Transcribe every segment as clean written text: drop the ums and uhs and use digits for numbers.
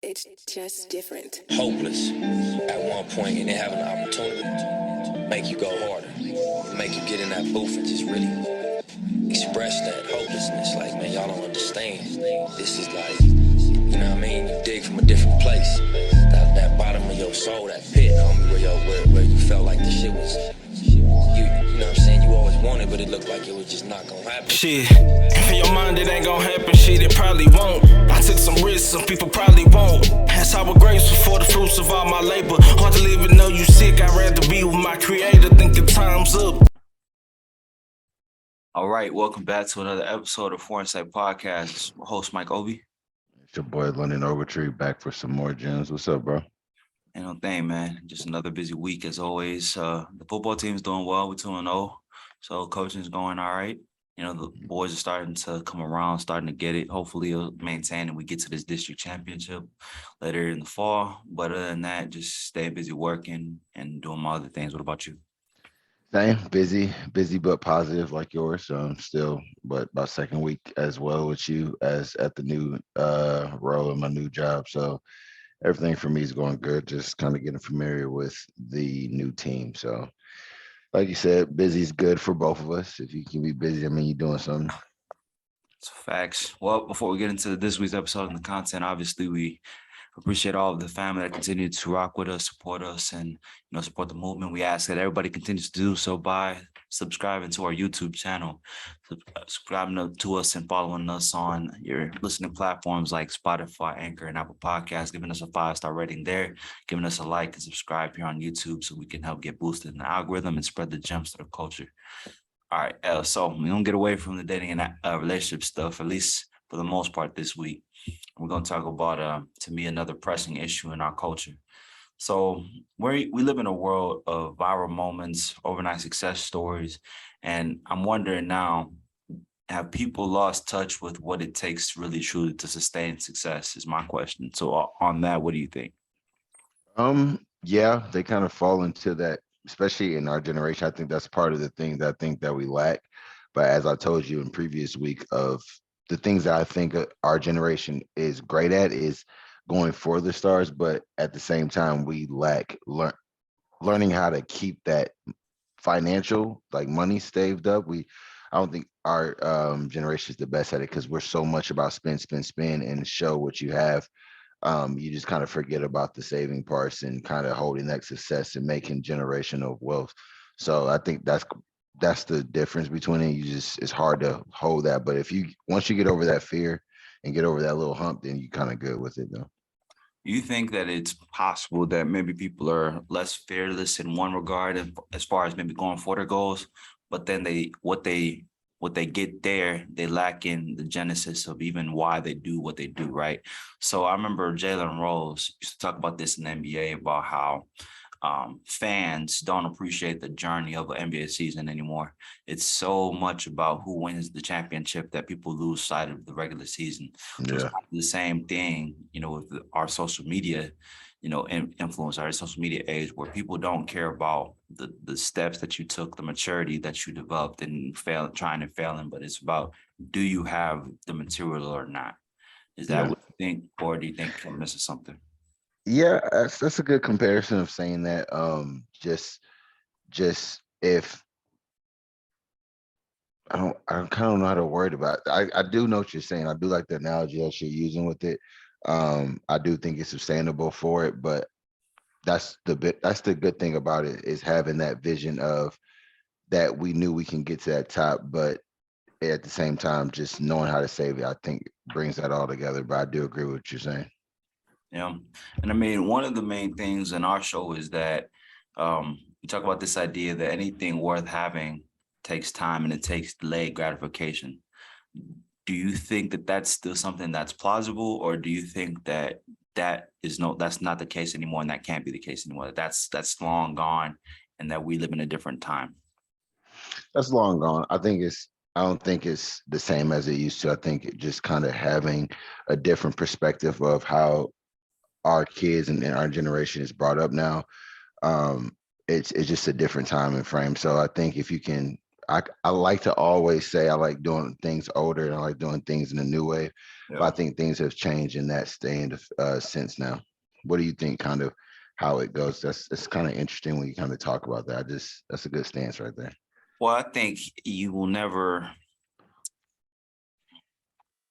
It's just different. Hopeless at one point and then having an opportunity to make you go harder, make you get in that booth and just really express that hopelessness. Like, man, y'all don't understand. This is like, you know what I mean? You dig from a different place. That bottom of your soul, that pit, homie, where you felt like the shit was, you know what I'm saying? You always wanted, but it looked like it was just not gonna happen. Shit, in your mind it ain't gonna happen, shit, it probably won't. I took some risks, some people probably won't. That's how we're grateful for the fruits of all my labor. Hard to live and know you sick, I'd rather be with my creator, thinking time's up. All right, welcome back to another episode of Foreign Sight Podcast. Host Mike Obi. It's your boy London Overtree back for some more gems. What's up, bro? Ain't no thing, man. Just another busy week as always. The football team's doing well. We're 2-0. So coaching's going all right. You know, the boys are starting to come around, starting to get it. Hopefully it'll maintain and we get to this district championship later in the fall. But other than that, just stay busy working and doing my other things. What about you? Same, busy but positive like yours. Still, but about second week as well with you as at the new role in my new job. So everything for me is going good. Just kind of getting familiar with the new team. So, like you said, busy is good for both of us. If you can be busy, I mean, you're doing something. It's facts. Well, before we get into this week's episode and the content, obviously we appreciate all of the family that continue to rock with us, support us, and support the movement. We ask that everybody continues to do so by subscribing to our YouTube channel, subscribing to us and following us on your listening platforms like Spotify, Anchor, and Apple Podcasts, giving us a 5-star rating there, giving us a like and subscribe here on YouTube so we can help get boosted in the algorithm and spread the gems to the culture. All right, so we don't get away from the dating and relationship stuff, at least for the most part this week. We're going to talk about, to me, another pressing issue in our culture. So we live in a world of viral moments, overnight success stories, and I'm wondering now, have people lost touch with what it takes really truly to sustain success is my question. So on that, what do you think? Yeah, they kind of fall into that, especially in our generation. I think that's part of the thing that I think that we lack. But as I told you in previous week, of the things that I think our generation is great at is going for the stars, but at the same time, we lack learning how to keep that financial, like money saved up. I don't think our generation is the best at it because we're so much about spend, spend, spend, and show what you have. You just kind of forget about the saving parts and kind of holding that success and making generational wealth. So I think that's the difference between it. It's hard to hold that, but once you get over that fear and get over that little hump, then you kind of good with it though. You think that it's possible that maybe people are less fearless in one regard as far as maybe going for their goals, but then what they get there, they lack in the genesis of even why they do what they do, right? So I remember Jalen Rose used to talk about this in the NBA about how fans don't appreciate the journey of an NBA season anymore. It's so much about who wins the championship that people lose sight of the regular season. So it's the same thing, with our social media, influence, our social media age, where people don't care about the steps that you took, the maturity that you developed and trying and failing, but it's about, do you have the material or not? Is that what you think, or do you think I'm missing something? Yeah, that's a good comparison of saying that. Just if I kind of don't know how to word about it. I do know what you're saying. I do like the analogy that you're using with it. I do think it's sustainable for it, but that's the good thing about it, is having that vision of that we knew we can get to that top, but at the same time, just knowing how to save it, I think brings that all together. But I do agree with what you're saying. Yeah. And I mean, one of the main things in our show is that we talk about this idea that anything worth having takes time and it takes delayed gratification. Do you think that that's still something that's plausible, or do you think that that's not the case anymore and that can't be the case anymore? That's long gone and that we live in a different time? That's long gone. I don't think it's the same as it used to. I think it just kind of having a different perspective of how our kids and our generation is brought up now. It's just a different time and frame. So I think if you can, I like to always say I like doing things older and I like doing things in a new way. But I Yeah. think things have changed in that stand since now. What do you think kind of how it goes? It's kind of interesting when you kind of talk about that. That's a good stance right there. Well, I think you'll never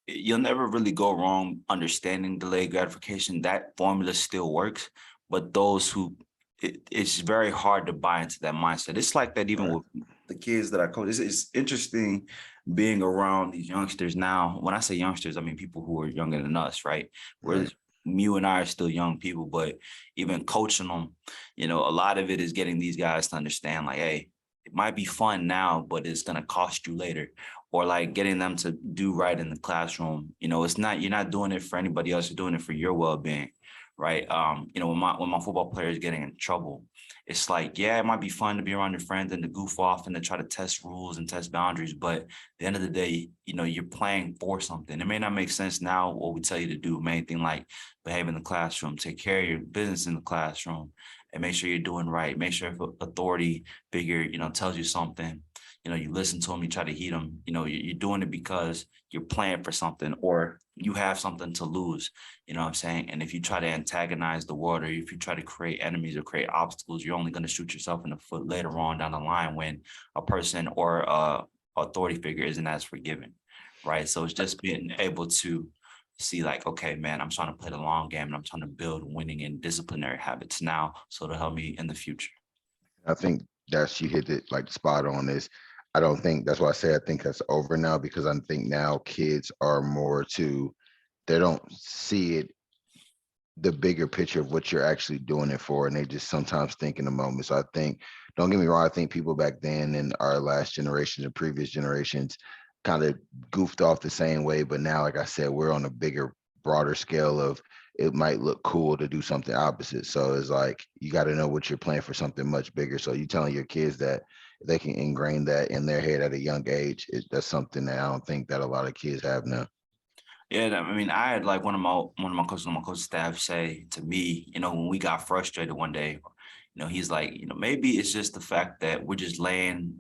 really go wrong understanding delayed gratification. That formula still works, but those who it's very hard to buy into that mindset. It's like that even Right. with the kids that I coach. It's interesting being around these youngsters now. When I say youngsters, I mean people who are younger than us, right? Where Right. you and I are still young people, but even coaching them, a lot of it is getting these guys to understand, like, hey, it might be fun now, but it's gonna cost you later. Or like getting them to do right in the classroom. It's not you're not doing it for anybody else, you're doing it for your well-being, right? When my football player is getting in trouble, it's like, yeah, it might be fun to be around your friends and to goof off and to try to test rules and test boundaries, but at the end of the day, you're playing for something. It may not make sense now what we tell you to do, main thing like behave in the classroom, take care of your business in the classroom, and make sure you're doing right. Make sure if an authority figure, tells you something, you listen to them, you try to heed them, you're doing it because you're playing for something or you have something to lose, you know what I'm saying? And if you try to antagonize the world or if you try to create enemies or create obstacles, you're only going to shoot yourself in the foot later on down the line when a person or authority figure isn't as forgiving, right? So it's just being able to see like, okay, man, I'm trying to play the long game and I'm trying to build winning and disciplinary habits now so to help me in the future. I think that's you hit it like spot on. Is I don't think that's why I say I think that's over now because I think now kids are more to they don't see it the bigger picture of what you're actually doing it for, and they just sometimes think in the moment. So I think, don't get me wrong, I think people back then in our last generations and previous generations kind of goofed off the same way, but now, like I said, we're on a bigger, broader scale of it might look cool to do something opposite. So it's like you got to know what you're playing for something much bigger. So you telling your kids that they can ingrain that in their head at a young age, that's something that I don't think that a lot of kids have now. Yeah, I mean, I had like one of my coaches on my coaching staff say to me, when we got frustrated one day, he's like, maybe it's just the fact that we're just planting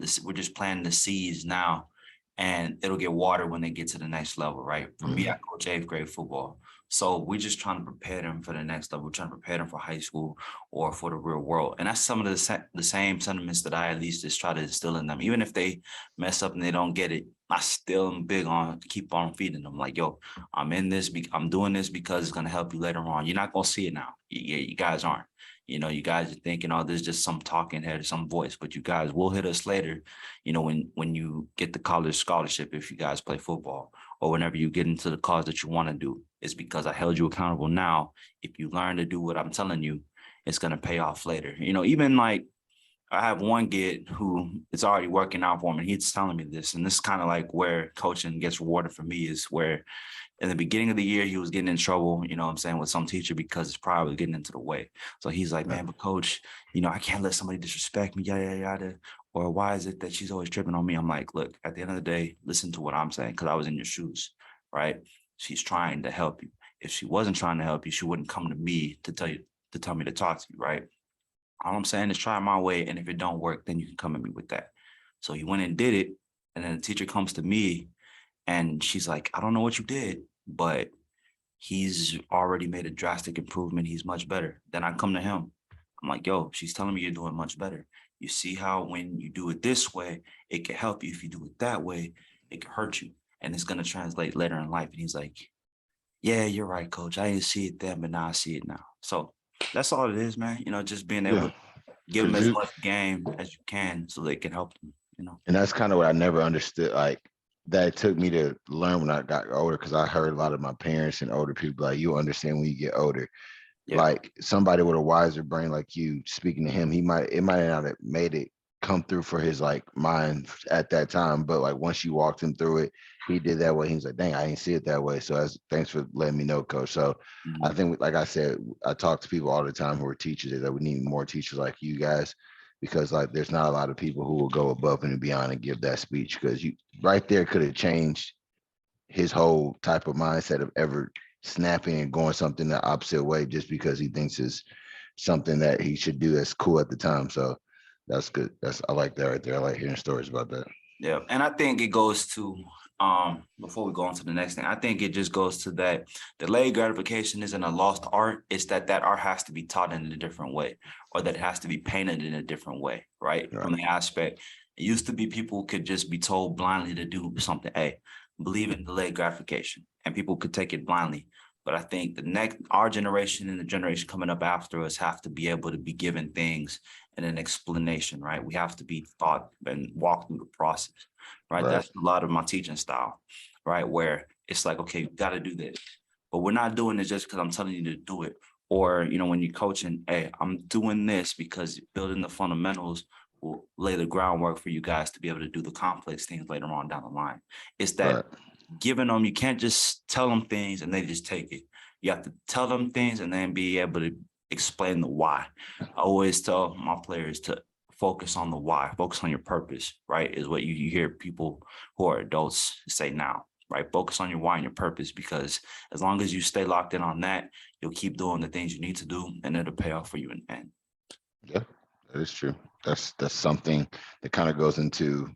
the seeds now, and it'll get watered when they get to the next level, right? For me, I coach eighth grade football, so we're just trying to prepare them for the next level. We're trying to prepare them for high school or for the real world, and that's some of the same sentiments that I at least just try to instill in them, even if they mess up and they don't get it. I still am big on keep on feeding them, like, yo, I'm doing this because it's gonna help you later on. You're not gonna see it now. You guys aren't. You guys are thinking, oh, there's just some talking head or some voice, but you guys will hit us later. When you get the college scholarship, if you guys play football, or whenever you get into the cause that you want to do, it's because I held you accountable now. If you learn to do what I'm telling you, it's gonna pay off later. Even like I have one kid who is already working out for him, and he's telling me this, and this is kind of like where coaching gets rewarded for me is where in the beginning of the year, he was getting in trouble, what I'm saying, with some teacher because his pride was getting into the way. So he's like, man, but coach, I can't let somebody disrespect me, yada, yada, yada. Or why is it that she's always tripping on me? I'm like, look, at the end of the day, listen to what I'm saying, because I was in your shoes, right? She's trying to help you. If she wasn't trying to help you, she wouldn't come to me to tell me to talk to you, right? All I'm saying is try it my way, and if it don't work, then you can come at me with that. So he went and did it, and then the teacher comes to me, and she's like, I don't know what you did, but he's already made a drastic improvement. He's much better. Then I come to him. I'm like, yo, she's telling me you're doing much better. You see how when you do it this way, it can help you. If you do it that way, it can hurt you. And it's going to translate later in life. And he's like, yeah, you're right, coach. I didn't see it then, but now I see it now. So that's all it is, man. Just being able Yeah, to give them because as you much game as you can so they can help them. and that's kind of what I never understood. Like that it took me to learn when I got older because I heard a lot of my parents and older people like you understand when you get older. Yeah. Like somebody with a wiser brain like you speaking to him, it might not have made it come through for his like mind at that time. But like once you walked him through it, he did that way. He's like, dang, I didn't see it that way. So thanks for letting me know, coach. So I Mhm. think, like I said, I talk to people all the time who are teachers that we need more teachers like you guys because like there's not a lot of people who will go above and beyond and give that speech because you right there could have changed his whole type of mindset of ever snapping and going something the opposite way just because he thinks is something that he should do that's cool at the time. So that's good. I like that right there. I like hearing stories about that. Yeah, and I think it goes to before we go on to the next thing, I think it just goes to that delayed gratification isn't a lost art. It's that art has to be taught in a different way, or that it has to be painted in a different way, right? Right. From the aspect, it used to be people could just be told blindly to do something. Hey, believe in delayed gratification, and people could take it blindly. But I think our generation and the generation coming up after us have to be able to be given things and an explanation, right? We have to be taught and walk through the process, right? Right. That's a lot of my teaching style, right? Where it's like, okay, you got to do this, but we're not doing it just because I'm telling you to do it. Or, when you're coaching, hey, I'm doing this because building the fundamentals will lay the groundwork for you guys to be able to do the complex things later on down the line. It's that Right. giving them, you can't just tell them things and they just take it. You have to tell them things and then be able to explain the why. I always tell my players to focus on the why, focus on your purpose, right? Is what you hear people who are adults say now, right? Focus on your why and your purpose, because as long as you stay locked in on that, you'll keep doing the things you need to do and it'll pay off for you in the end. Yeah, that is true. That's something that kind of goes into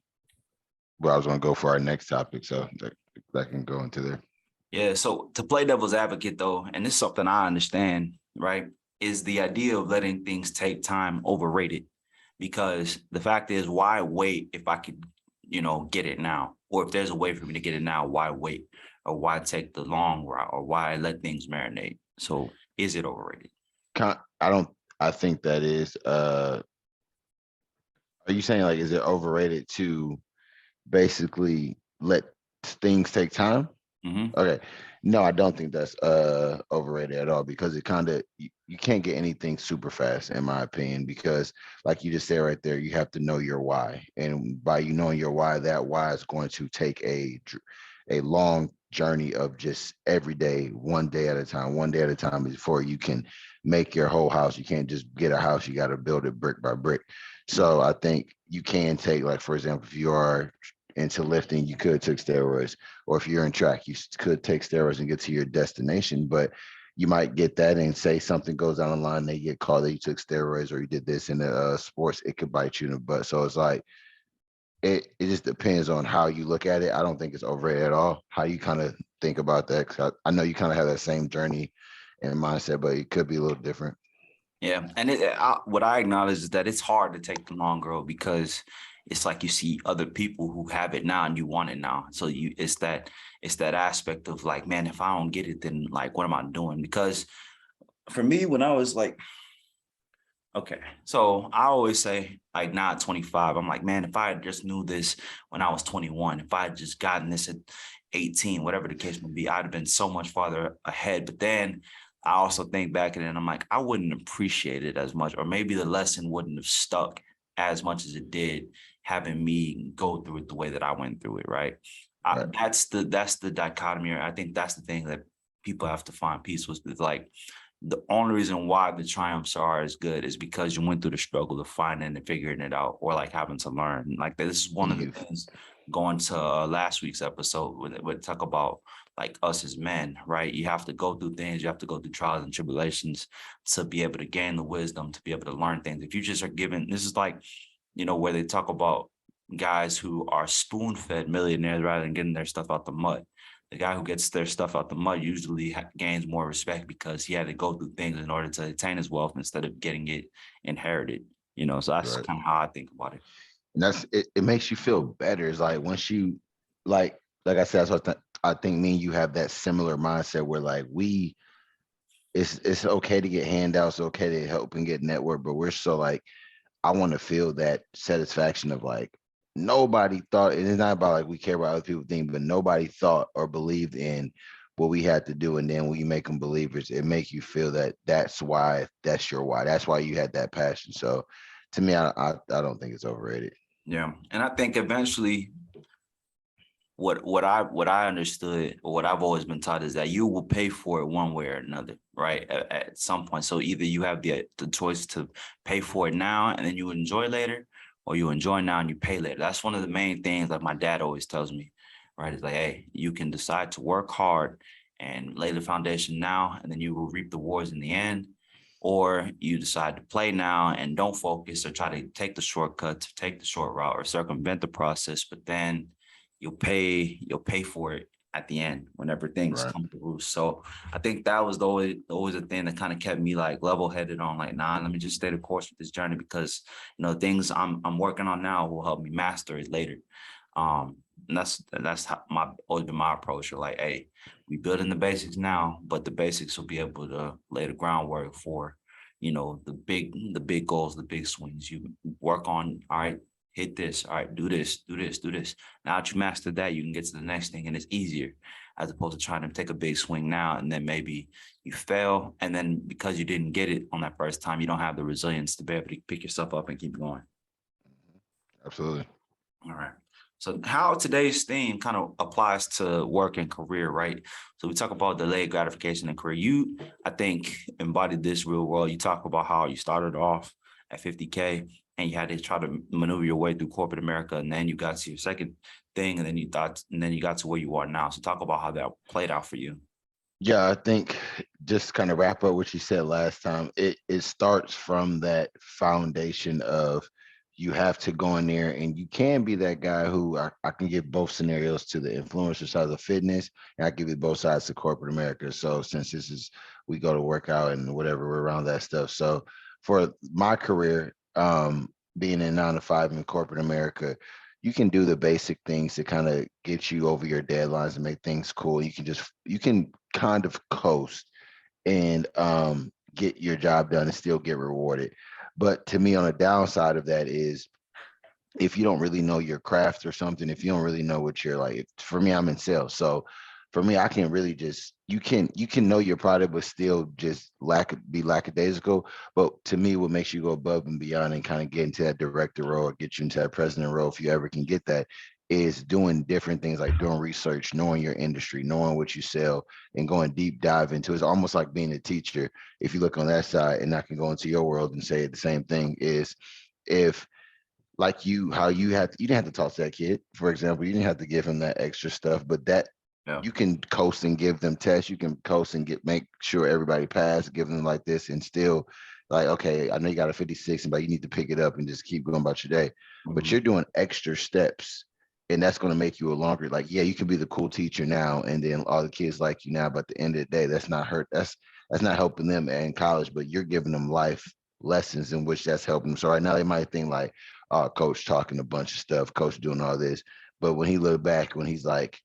where I was going to go for our next topic. So that can go into there. Yeah, so to play devil's advocate though, and this is something I understand, right, is the idea of letting things take time overrated? Because the fact is, why wait if I could, get it now? Or if there's a way for me to get it now, why wait? Or why take the long route? Or why let things marinate? So is it overrated? I think that is, are you saying like, is it overrated to basically let things take time? Mm-hmm. Okay. No, I don't think that's overrated at all, because it kind of, you can't get anything super fast, in my opinion, because like you just said right there, you have to know your why. And by you knowing your why, that why is going to take a long journey of just every day, one day at a time before you can make your whole house. You can't just get a house, you got to build it brick by brick. So I think you can take, like, for example, if you are into lifting, you could take steroids, or if you're in track, you could take steroids and get to your destination. But you might get that and say something goes down the line, they get called that you took steroids or you did this in the sports, it could bite you in the butt. So it's like, it just depends on how you look at it. I don't think it's overrated at all. How you kind of think about that? Because I know you kind of have that same journey and mindset, but it could be a little different. Yeah, and what I acknowledge is that it's hard to take the long road, because it's like you see other people who have it now and you want it now. So it's that aspect of like, man, if I don't get it, then like, what am I doing? Because for me, when I was like, okay, so I always say, like, now at 25, I'm like, man, if I just knew this when I was 21, if I had just gotten this at 18, whatever the case may be, I'd have been so much farther ahead. But then I also think back and I'm like, I wouldn't appreciate it as much, or maybe the lesson wouldn't have stuck as much as it did having me go through it the way that I went through it, right? Right. That's the dichotomy. I think that's the thing that people have to find peace with. It's like, the only reason why the triumphs are as good is because you went through the struggle of finding and figuring it out, or like having to learn. Like, this is one of the things going to last week's episode when we talk about like us as men, right? You have to go through things, you have to go through trials and tribulations to be able to gain the wisdom, to be able to learn things. If you just are given, this is like, where they talk about guys who are spoon-fed millionaires rather than getting their stuff out the mud. The guy who gets their stuff out the mud usually gains more respect because he had to go through things in order to attain his wealth instead of getting it inherited. So that's Right. kind of how I think about it. And that's it. It makes you feel better. It's like, once you, like I said, that's what I think me and you have that similar mindset where, like, it's okay to get handouts, okay to help and get network, but we're so like, I want to feel that satisfaction of like, nobody thought, and it's not about like we care about other people think, but nobody thought or believed in what we had to do. And then when you make them believers, it make you feel that that's why, that's your why. That's why you had that passion. So to me, I don't think it's overrated. Yeah. And I think eventually what I understood, or what I've always been taught, is that you will pay for it one way or another, right? At some point. So either you have the choice to pay for it now and then you enjoy later, or you enjoy now and you pay later. That's one of the main things that my dad always tells me, right? It's like, hey, you can decide to work hard and lay the foundation now, and then you will reap the rewards in the end. or you decide to play now and don't focus or try to take the shortcut, to take the short route or circumvent the process, but then you'll pay for it at the end whenever things Right. come through. So I think that was always a thing that kind of kept me like level-headed on like, nah, let me just stay the course with this journey, because things I'm working on now will help me master it later. And that's how always been my approach. Or like, hey, we building the basics now, but the basics will be able to lay the groundwork for, the big goals, the big swings. You work on, all right, hit this, all right, do this, do this, do this. Now that you mastered that, you can get to the next thing, and it's easier, as opposed to trying to take a big swing now and then maybe you fail, and then because you didn't get it on that first time, you don't have the resilience to be able to pick yourself up and keep going. Absolutely. All right. So how today's theme kind of applies to work and career, right? So we talk about delayed gratification in career. You, I think, embodied this real well. You talk about how you started off at 50K and you had to try to maneuver your way through corporate America, and then you got to your second thing, and then you got to where you are now. So talk about how that played out for you. Yeah, I think just kind of wrap up what you said last time. It starts from that foundation of you have to go in there, and you can be that guy who I can give both scenarios to the influencer side of fitness, and I give you both sides to corporate America. So since we go to work out and whatever, we're around that stuff. So for my career, being in 9 to 5 in corporate America, you can do the basic things to kind of get you over your deadlines and make things cool. You can kind of coast and get your job done and still get rewarded. But to me, on the downside of that is if you don't really know your craft or something, if you don't really know what you're like, for me, I'm in sales. So for me, I can really just, you can know your product, but still just be lackadaisical. But to me, what makes you go above and beyond and kind of get into that director role or get you into that president role, if you ever can get that, is doing different things like doing research, knowing your industry, knowing what you sell, and going deep dive into it. It's almost like being a teacher. If you look on that side, and I can go into your world and say the same thing, is if like you didn't have to talk to that kid, for example, you didn't have to give him that extra stuff, but that you can coast and give them tests, you can coast and make sure everybody pass, give them like this, and still like, okay, I know you got a 56, but you need to pick it up and just keep going about your day. But you're doing extra steps, and that's going to make you a longer, like, yeah, you can be the cool teacher now, and then all the kids like you now, but at the end of the day, that's not helping them in college, but you're giving them life lessons in which that's helping them. So right now they might think like, coach talking a bunch of stuff, coach doing all this. But when he look back, when he's like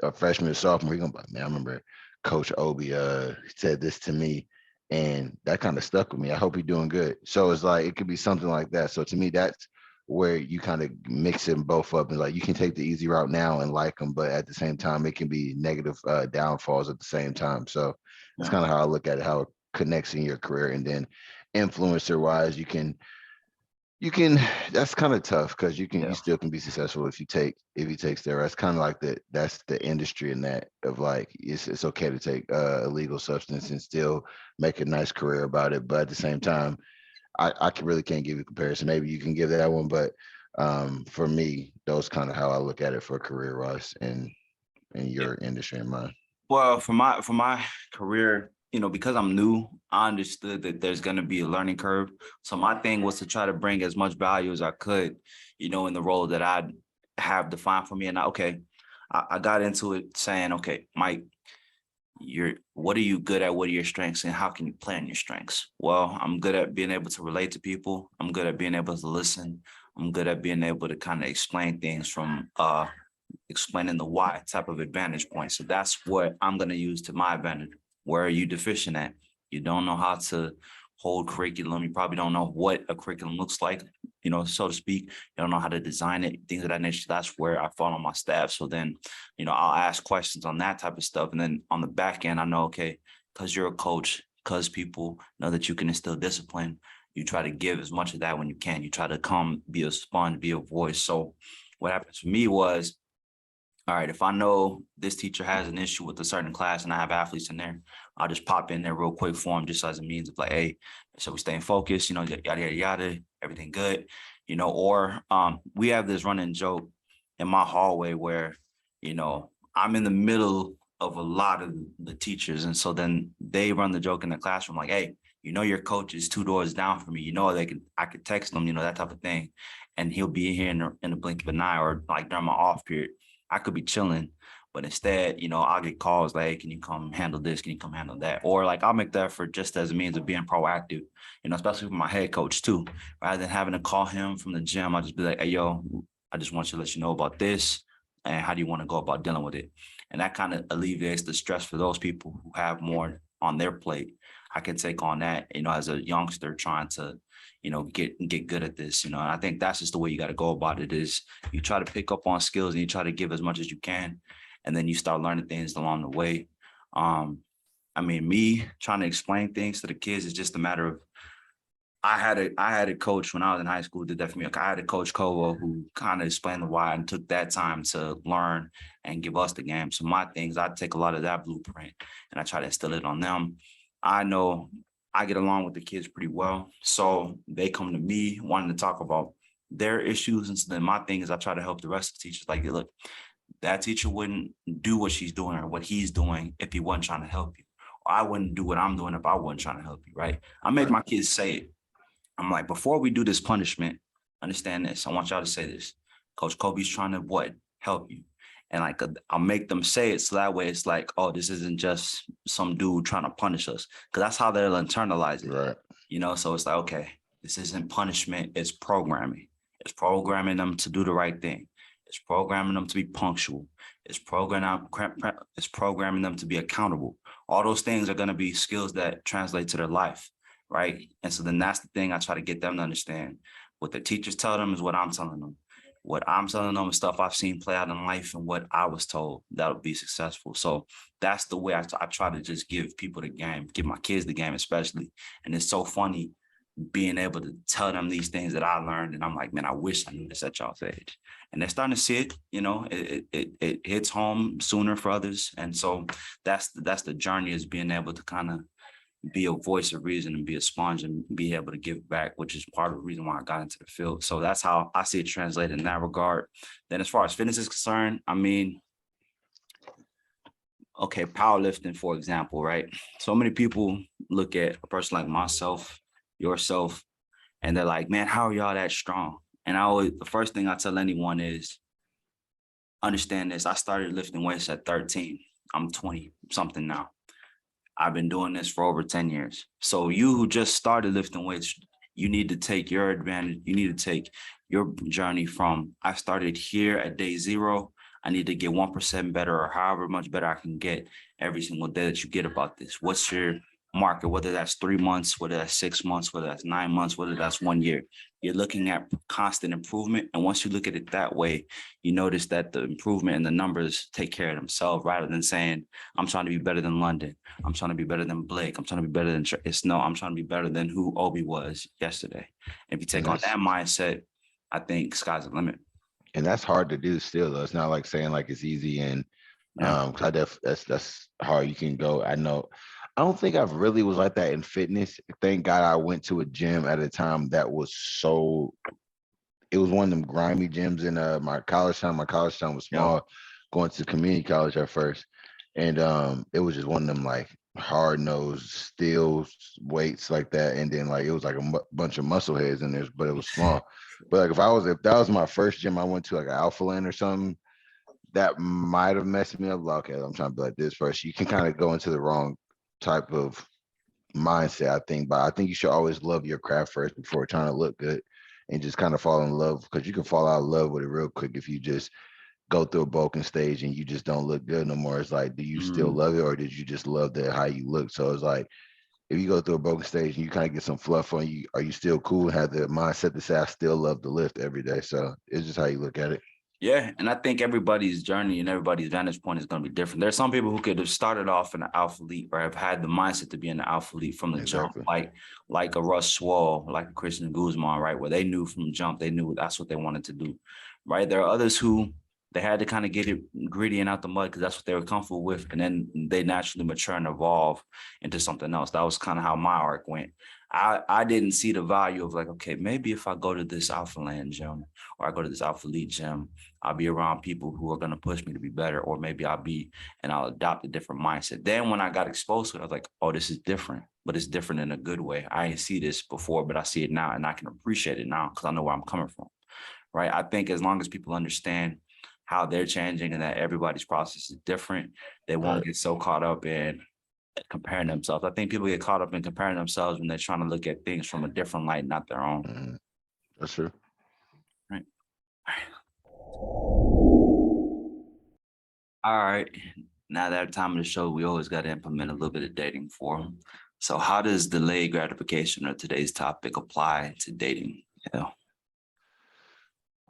a freshman or sophomore, he's gonna be like, man, I remember Coach Obi said this to me, and that kind of stuck with me. I hope he's doing good. So it's like it could be something like that. So to me, that's where you kind of mix them both up, and like you can take the easy route now and like them, but at the same time, it can be negative downfalls at the same time. So that's kind of how I look at it, how it connects in your career. And then influencer wise, you can that's kind of tough because you still can be successful if you take steroids. Kind of like that's the industry in that of like it's okay to take illegal substance and still make a nice career about it. But at the same time, I really can't give you a comparison. Maybe you can give that one, but for me, those kind of how I look at it for career wise and in your industry and mine. Well, for my career, because I'm new, I understood that there's going to be a learning curve. So my thing was to try to bring as much value as I could, in the role that I have defined for me. And I got into it saying, okay, Mike, what are you good at? What are your strengths, and how can you play on your strengths? Well, I'm good at being able to relate to people. I'm good at being able to listen. I'm good at being able to kind of explain things from explaining the why type of advantage point. So that's what I'm going to use to my advantage. Where are you deficient at? You don't know how to hold curriculum. You probably don't know what a curriculum looks like, so to speak. You don't know how to design it, things of that nature. That's where I fall on my staff. So then, I'll ask questions on that type of stuff. And then on the back end, I know, okay, because you're a coach, because people know that you can instill discipline, you try to give as much of that when you can. You try to come, be a sponge, be a voice. So what happens for me was, all right, if I know this teacher has an issue with a certain class and I have athletes in there, I'll just pop in there real quick for them just as a means of like, hey, so we staying focused, yada, yada, yada, everything good, or we have this running joke in my hallway where, I'm in the middle of a lot of the teachers. And so then they run the joke in the classroom like, hey, You know, your coach is 2 doors down from me. You know, I could text him, you know, that type of thing. And he'll be here in the blink of an eye, or like during my off period. I could be chilling, but instead, you know, I'll get calls like, hey, can you come handle this? Can you come handle that? Or like I'll make the effort just as a means of being proactive, you know, especially with my head coach too. Rather than having to call him from the gym, I'll just be like, hey, yo, I just want you to let you know about this. And how do you want to go about dealing with it? And that kind of alleviates the stress for those people who have more on their plate. I can take on that, you know, as a youngster trying to, you know, get good at this, you know. And I think that's just the way you got to go about it. Is you try to pick up on skills and you try to give as much as you can, and then you start learning things along the way. I mean, me trying to explain things to the kids is just a matter of, I had a coach when I was in high school who did that for me. Like, I had a coach Kovo who kind of explained the why and took that time to learn and give us the game. So my things, I take a lot of that blueprint and I try to instill it on them. I know I get along with the kids pretty well, so they come to me wanting to talk about their issues, and so then my thing is I try to help the rest of the teachers. Like, look, that teacher wouldn't do what she's doing or what he's doing if he wasn't trying to help you. Or I wouldn't do what I'm doing if I wasn't trying to help you, right? I make my kids say it. I'm like, before we do this punishment, understand this. I want y'all to say this. Coach Kobe's trying to what? Help you. And like, I'll make them say it so that way it's like, oh, this isn't just some dude trying to punish us. Because that's how they'll internalize it. Right. You know, so it's like, okay, this isn't punishment, it's programming. It's programming them to do the right thing. It's programming them to be punctual. It's programming them to be accountable. All those things are going to be skills that translate to their life. Right. And so then that's the thing I try to get them to understand. What the teachers tell them is what I'm telling them. What I'm telling them is stuff I've seen play out in life and what I was told that would be successful. So that's the way I try to just give people the game, give my kids the game especially. And it's so funny being able to tell them these things that I learned. And I'm like, man, I wish I knew this at y'all's age. And they're starting to see it, you know, it hits home sooner for others. And so that's the journey, is being able to kind of be a voice of reason and be a sponge and be able to give back, which is part of the reason why I got into the field. So that's how I see it translated in that regard. Then as far as fitness is concerned, I mean, okay, powerlifting, for example, right? So many people look at a person like myself, yourself, and they're like, man, how are y'all that strong? And the first thing I tell anyone is, understand this. I started lifting weights at 13. I'm 20 something now. I've been doing this for over 10 years. So you who just started lifting weights, you need to take your advantage. You need to take your journey from, I started here at day 0. I need to get 1% better, or however much better I can get every single day that you get about this. What's your marker, whether that's 3 months, whether that's 6 months, whether that's 9 months, whether that's 1 year. You're looking at constant improvement. And once you look at it that way, you notice that the improvement and the numbers take care of themselves, rather than saying, I'm trying to be better than London. I'm trying to be better than Blake. I'm trying to be better than I'm trying to be better than who Obi was yesterday. And if you take on that mindset, I think sky's the limit. And that's hard to do still, though. It's not like saying like it's easy. And that's how you can go. I know. I don't think I've really was like that in fitness. Thank God I went to a gym at a time that was it was one of them grimy gyms in my college town. My college town was small, going to community college at first. And it was just one of them like hard-nosed steel weights like that. And then like it was like a bunch of muscle heads in there, but it was small. But like if that was my first gym I went to, like an Alpha Land or something, that might have messed me up. Like, okay, I'm trying to be like this first. You can kind of go into the wrong type of mindset, I think. But I think you should always love your craft first before trying to look good, and just kind of fall in love, because you can fall out of love with it real quick if you just go through a broken stage and you just don't look good no more. It's like, do you still love it, or did you just love how you look? So it's like, if you go through a broken stage and you kind of get some fluff on you, are you still cool and have the mindset to say, I still love to lift every day? So it's just how you look at it. Yeah, and I think everybody's journey and everybody's vantage point is going to be different. There's some people who could have started off in the alpha elite, or have had the mindset to be in the alpha elite from the jump, like a Russ Swall, like a Christian Guzman, right? Where they knew from the jump, they knew that's what they wanted to do, right? There are others who they had to kind of get it gritty and out the mud because that's what they were comfortable with. And then they naturally mature and evolve into something else. That was kind of how my arc went. I didn't see the value of like, okay, maybe if I go to this Alpha Land gym or I go to this Alpha Elite gym, I'll be around people who are going to push me to be better, or maybe I'll adopt a different mindset. Then when I got exposed to it, I was like, oh, this is different, but it's different in a good way. I didn't see this before, but I see it now and I can appreciate it now because I know where I'm coming from, right? I think as long as people understand how they're changing and that everybody's process is different, they won't get so caught up in comparing themselves. I think people get caught up in comparing themselves when they're trying to look at things from a different light, not their own. Mhm. That's true. Right. All right. Now that time of the show, we always got to implement a little bit of dating for them. So how does delayed gratification or today's topic apply to dating? Yeah.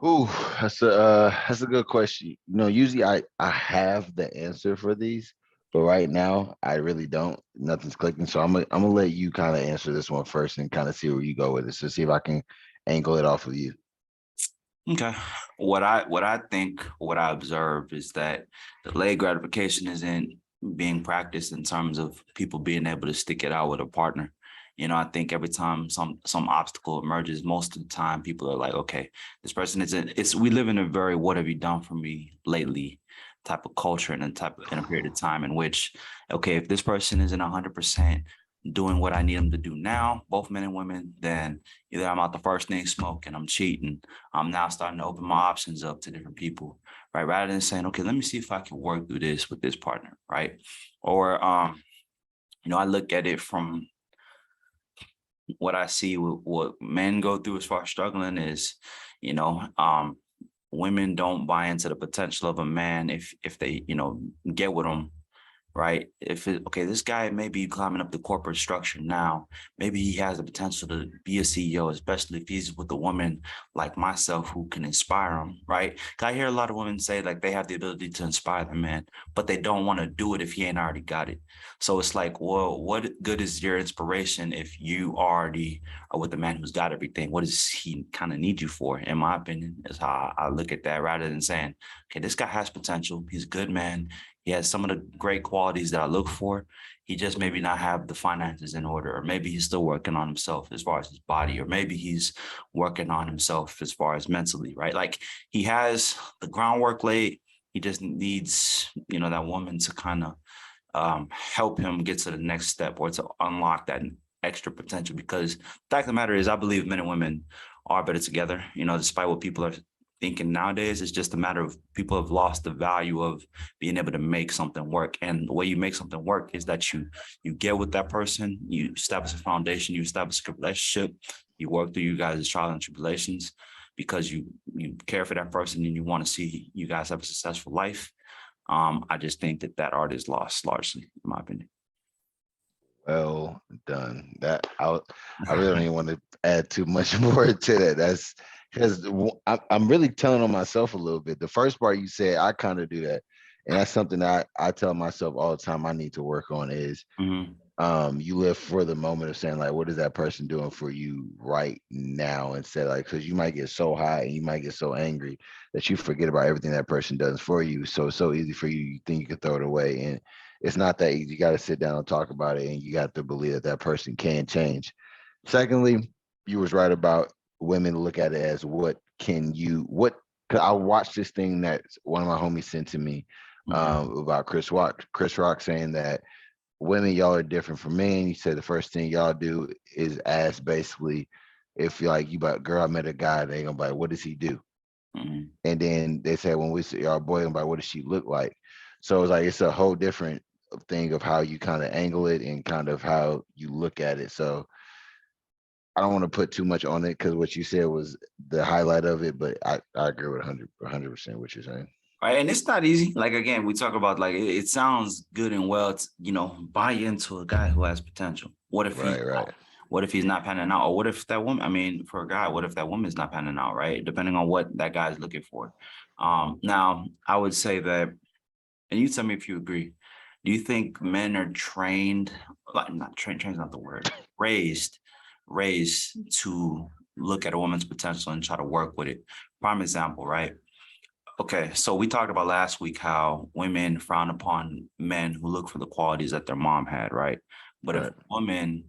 Ooh, that's a good question. Usually I have the answer for these, but right now I really don't. Nothing's clicking. So I'm gonna let you kind of answer this one first and kind of see where you go with it. So see if I can angle it off of you. Okay. What I observe is that delayed gratification isn't being practiced in terms of people being able to stick it out with a partner. I think every time some obstacle emerges, most of the time people are like, okay, this person we live in a very what have you done for me lately type of culture and in a period of time in which, okay, if this person isn't 100% doing what I need them to do now, both men and women, then either I'm out the first thing smoking, I'm cheating, I'm now starting to open my options up to different people, right? Rather than saying, okay, let me see if I can work through this with this partner, right? Or, I look at it from what I see, what men go through as far as struggling is, women don't buy into the potential of a man if they, get with him, right? Okay, this guy may be climbing up the corporate structure now. Maybe he has the potential to be a CEO, especially if he's with a woman like myself who can inspire him, right? 'Cause I hear a lot of women say like they have the ability to inspire the man, but they don't want to do it if he ain't already got it. So it's like, well, what good is your inspiration if you already are with the man who's got everything? What does he kind of need you for? In my opinion, is how I look at that rather than saying, okay, this guy has potential. He's a good man. He has some of the great qualities that I look for. He just maybe not have the finances in order, or maybe he's still working on himself as far as his body, or maybe he's working on himself as far as mentally, right? Like he has the groundwork laid. He just needs, that woman to kind of help him get to the next step or to unlock that extra potential. Because the fact of the matter is, I believe men and women are better together, despite what people are thinking nowadays. It's just a matter of people have lost the value of being able to make something work. And the way you make something work is that you get with that person, you establish a foundation, you establish a relationship, you work through you guys' trials and tribulations because you care for that person and you want to see you guys have a successful life. I just think that art is lost largely, in my opinion. Well done. That I really don't even want to add too much more to that. That's because I'm really telling on myself a little bit. The first part you said, I kind of do that, and that's something that I tell myself all the time. I need to work on is you live for the moment of saying like, what is that person doing for you right now? Instead, like, because you might get so high and you might get so angry that you forget about everything that person does for you. So it's so easy for you. You think you can throw it away, and it's not that easy. You got to sit down and talk about it, and you got to believe that that person can change. Secondly, you was right about women look at it as what can you what. Cause I watched this thing that one of my homies sent to me about Chris Rock saying that women, y'all are different from men. He said the first thing y'all do is ask basically if you're like, girl, I met a guy, they gonna be like, what does he do? And then they said when we see our boy, gonna be like, what does she look like? So it's like it's a whole different thing of how you kind of angle it and kind of how you look at it. So I don't want to put too much on it because what you said was the highlight of it, but I agree with 100% what you're saying. Right. And it's not easy. Like, again, we talk about like, it sounds good and well to, buy into a guy who has potential. What if what if he's not panning out? Or what if that woman, I mean, for a guy, what if that woman's not panning out, right? Depending on what that guy's looking for. Now, I would say that, and you tell me if you agree, do you think men are trained, like not trained is not the word, raised to look at a woman's potential and try to work with it? Prime example, right? Okay, so we talked about last week how women frown upon men who look for the qualities that their mom had, right? But if Right. a woman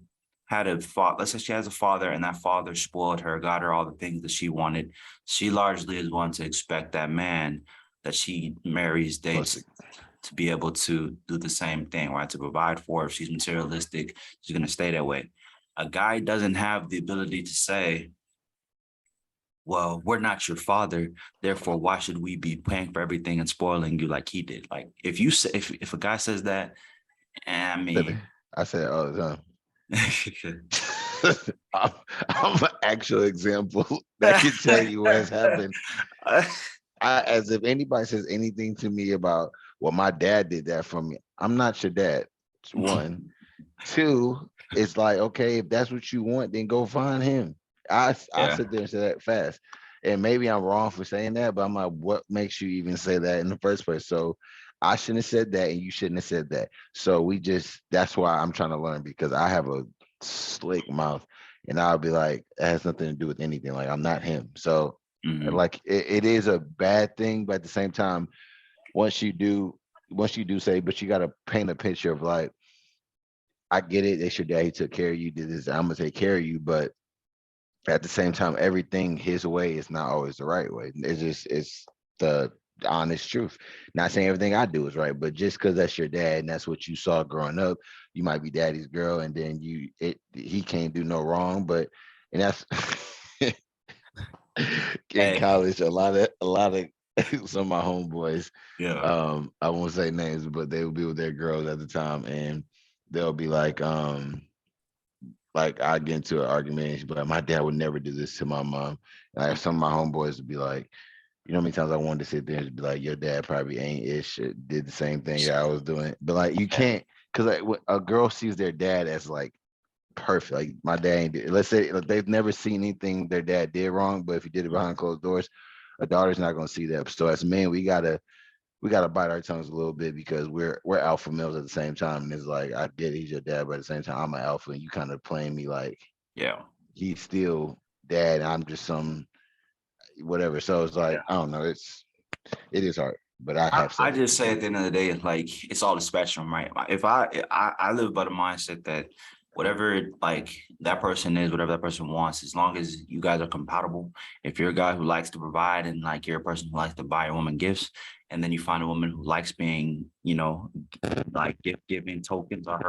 had a father, let's say she has a father and that father spoiled her, got her all the things that she wanted, she largely is one to expect that man that she marries, dates, to be able to do the same thing, right? To provide for her. If she's materialistic, she's going to stay that way. A guy doesn't have the ability to say, well, we're not your father, therefore, why should we be paying for everything and spoiling you like he did? Like if you say if a guy says that, I mean, I said all the time. I'm, I'm an actual example that can tell you what has happened. As if anybody says anything to me about, well, my dad did that for me. I'm not your dad. It's one. Two, it's like, okay, if that's what you want, then go find him. I yeah, sit there and say that fast. And maybe I'm wrong for saying that, but I'm like, what makes you even say that in the first place? So I shouldn't have said that, and you shouldn't have said that. So that's why I'm trying to learn, because I have a slick mouth, and I'll be like, it has nothing to do with anything. Like, I'm not him. So mhm, like it is a bad thing, but at the same time, once you do, say, but you got to paint a picture of like, I get it. It's your dad. He took care of you. Did this. I'm gonna take care of you. But at the same time, everything his way is not always the right way. It's the honest truth. Not saying everything I do is right, but just because that's your dad and that's what you saw growing up, you might be daddy's girl, and then he can't do no wrong. But and that's in hey, college, a lot of some of my homeboys, yeah, I won't say names, but they would be with their girls at the time, and they'll be like I get into an argument, and she'd be like, my dad would never do this to my mom. Like some of my homeboys would be like, you know how many times I wanted to sit there and just be like, your dad probably ain't ish, did the same thing that I was doing. But like you yeah, can't, because like when a girl sees their dad as like perfect. Like my dad ain't let's say like, they've never seen anything their dad did wrong, but if he did it behind closed doors, a daughter's not gonna see that. So as men, we gotta bite our tongues a little bit, because we're alpha males at the same time. And it's like, I get it, he's your dad, but at the same time, I'm an alpha, and you kind of playing me like yeah. he's still dad, and I'm just some whatever. So it's like, I don't know, it is hard, but I have I said it. just say at the end of the day, like it's all the spectrum, right? If I live by the mindset that whatever like that person is, whatever that person wants, as long as you guys are compatible. If you're a guy who likes to provide and like you're a person who likes to buy a woman gifts, and then you find a woman who likes being, like gift giving tokens are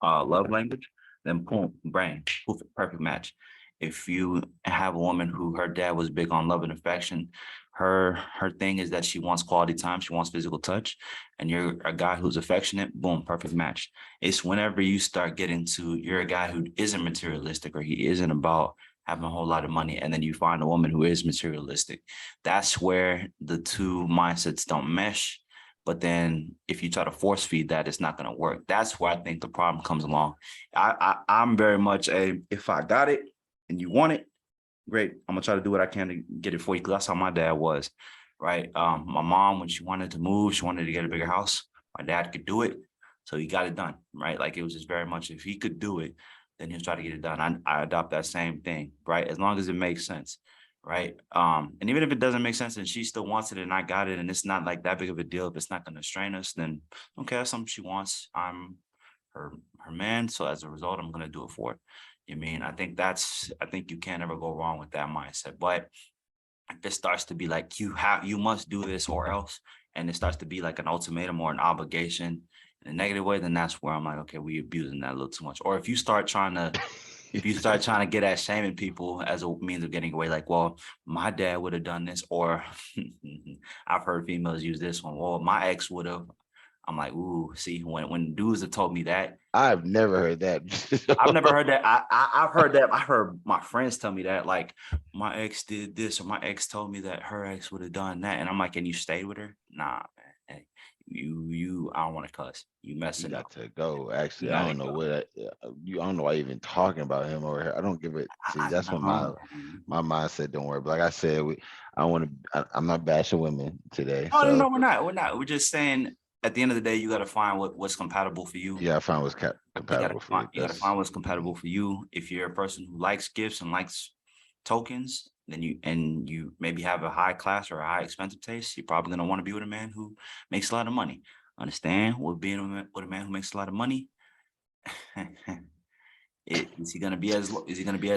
her love language, then boom, brain, poof, perfect match. If you have a woman who her dad was big on love and affection, her thing is that she wants quality time, she wants physical touch, and you're a guy who's affectionate, boom, perfect match. It's whenever you start getting to you're a guy who isn't materialistic or he isn't about having a whole lot of money, and then you find a woman who is materialistic. That's where the two mindsets don't mesh. But then if you try to force feed that, it's not going to work. That's where I think the problem comes along. I'm very much if I got it and you want it, great. I'm gonna try to do what I can to get it for you, because that's how my dad was, right? My mom, when she wanted to move, she wanted to get a bigger house. My dad could do it, so he got it done, right? Like it was just very much if he could do it, then he'll try to get it done. I adopt that same thing, right? As long as it makes sense, right? And even if it doesn't make sense and she still wants it and I got it and it's not like that big of a deal, if it's not gonna strain us, then okay, that's something she wants. I'm her her man, so as a result, I'm gonna do it for her. You mean I think you can't ever go wrong with that mindset. But if it starts to be like you must do this or else, and it starts to be like an ultimatum or an obligation in a negative way, then that's where I'm like, okay, we abusing that a little too much. Or if you start trying to get at shaming people as a means of getting away, like, well, my dad would have done this, or I've heard females use this one, well, my ex would have. I'm like, ooh, see, when dudes have told me that, I've never heard that. I've never heard that. I've heard that. I heard my friends tell me that, like, my ex did this, or my ex told me that her ex would have done that, and I'm like, and you stayed with her? Nah, man. Hey, I don't want to cuss. You You messing up. got to go. You Actually, I gotta don't know go. I don't know why you're even talking about him or her. I don't give it. See, I that's what know. my mindset don't work. But like I said, I want to. I'm not bashing women today, Oh no, so we're not. We're not. We're just saying at the end of the day, you got to find what's compatible for you. yeah, I found You gotta compatible for find you. you gotta That's find what's compatible for you. If you're a person who likes gifts and likes tokens, then you maybe have a high class or a high expensive taste, you're probably gonna want to be with a man who makes a lot of money. Understand? With being with a man who makes a lot of money, is he gonna be as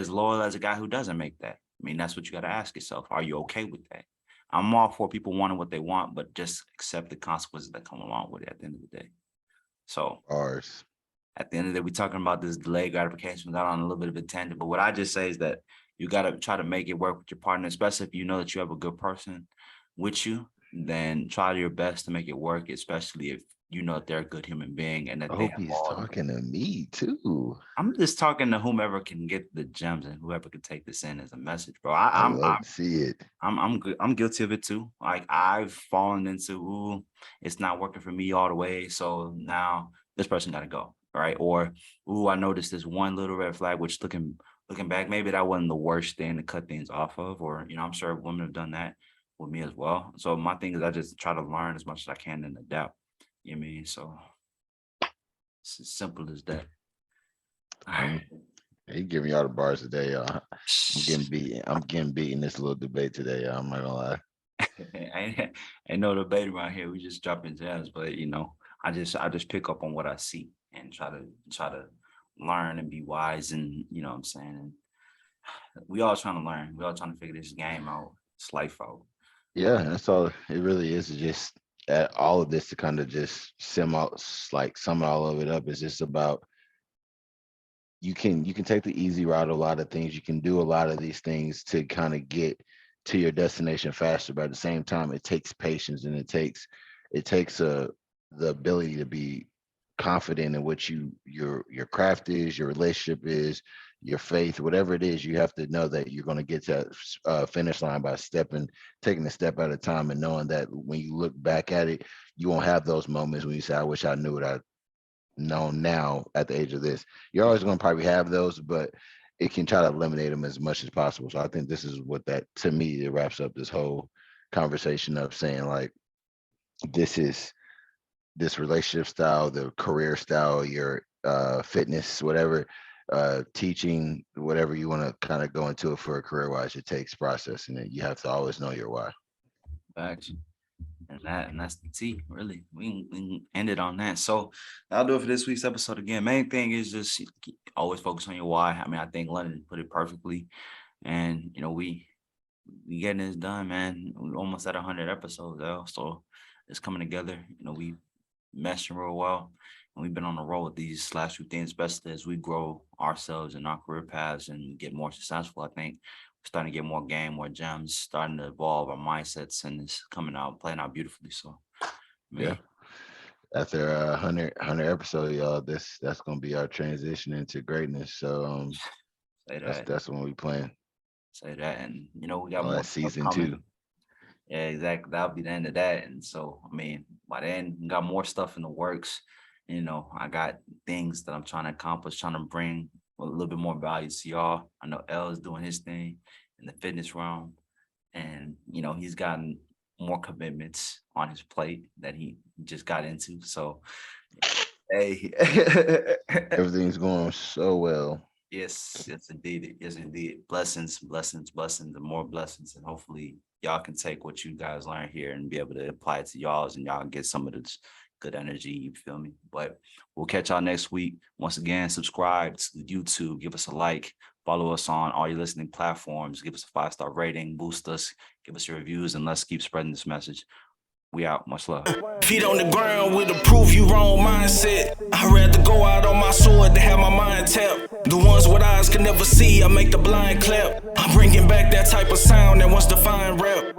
loyal as a guy who doesn't make that? I mean, that's what you got to ask yourself. Are you okay with that? I'm all for people wanting what they want, but just accept the consequences that come along with it at the end of the day. So Ours. at the end of the day, we're talking about this delayed gratification. We got on a little bit of a tangent, but what I just say is that you got to try to make it work with your partner, especially if you know that you have a good person with you. Then try your best to make it work, especially if you know that they're a good human being and that I they hope have he's all. talking to me too. I'm just talking to whomever can get the gems and whoever can take this in as a message, bro. I love to see it. I'm guilty of it too. Like I've fallen into, ooh, it's not working for me all the way, so now this person got to go, right? Or, ooh, I noticed this one little red flag, which looking back, maybe that wasn't the worst thing to cut things off of, or I'm sure women have done that with me as well. So my thing is, I just try to learn as much as I can and adapt. You know what I mean? So it's as simple as that. All right. He giving y'all the bars today, y'all. I'm getting beat in this little debate today, y'all. I'm not gonna lie. ain't no debate around here. We just dropping gems, but I just pick up on what I see and try to learn and be wise, and you know what I'm saying. And we all trying to learn. We all trying to figure this game out, this life out. Yeah, that's all it really is. Just all of this to kind of just sum all of it up. Is just about you can take the easy route. A lot of things you can do. A lot of these things to kind of get to your destination faster. But at the same time, it takes patience, and it takes the ability to be confident in what your craft is, your relationship is, your faith, whatever it is. You have to know that you're going to get to that finish line by taking a step at a time, and knowing that when you look back at it, you won't have those moments when you say, I wish I knew what I know now at the age of this. You're always going to probably have those, but it can try to eliminate them as much as possible. So I think this is what that, to me, it wraps up this whole conversation of saying, like, this relationship style, the career style, your fitness, whatever, teaching, whatever you want to kind of go into it for a career wise, it takes process, and you have to always know your why. Facts. And that's the T, really. We can end it on that. So that'll do it for this week's episode. Again, main thing is just always focus on your why. I mean, I think London put it perfectly. And we getting this done, man. We're almost at 100 episodes, though. So it's coming together. We meshing real well. And we've been on the road with these last few things, especially as we grow ourselves in our career paths and get more successful. I think we're starting to get more game, more gems, starting to evolve our mindsets, and it's coming out, playing out beautifully. So, yeah. After 100 episode, y'all, that's gonna be our transition into greatness. So that's when we plan. Say that, and we got more season 2. Yeah, exactly. That'll be the end of that. And so, I mean, by then, we got more stuff in the works. I got things that I'm trying to accomplish, trying to bring a little bit more value to y'all. I know L is doing his thing in the fitness realm, and he's gotten more commitments on his plate that he just got into. So, hey, everything's going so well. Yes, indeed. Yes, indeed. Blessings, and more blessings. And hopefully y'all can take what you guys learn here and be able to apply it to y'all's, and y'all get some of this good energy. You feel me? But we'll catch y'all next week. Once again, subscribe to YouTube, give us a like, follow us on all your listening platforms, give us a 5-star rating, boost us, give us your reviews, and let's keep spreading this message. We out. Much love. Feet on the ground with a prove you wrong mindset. I'd rather go out on my sword than have my mind tapped. The ones with eyes can never see, I make the blind clap. I'm bringing back that type of sound that once divine rap.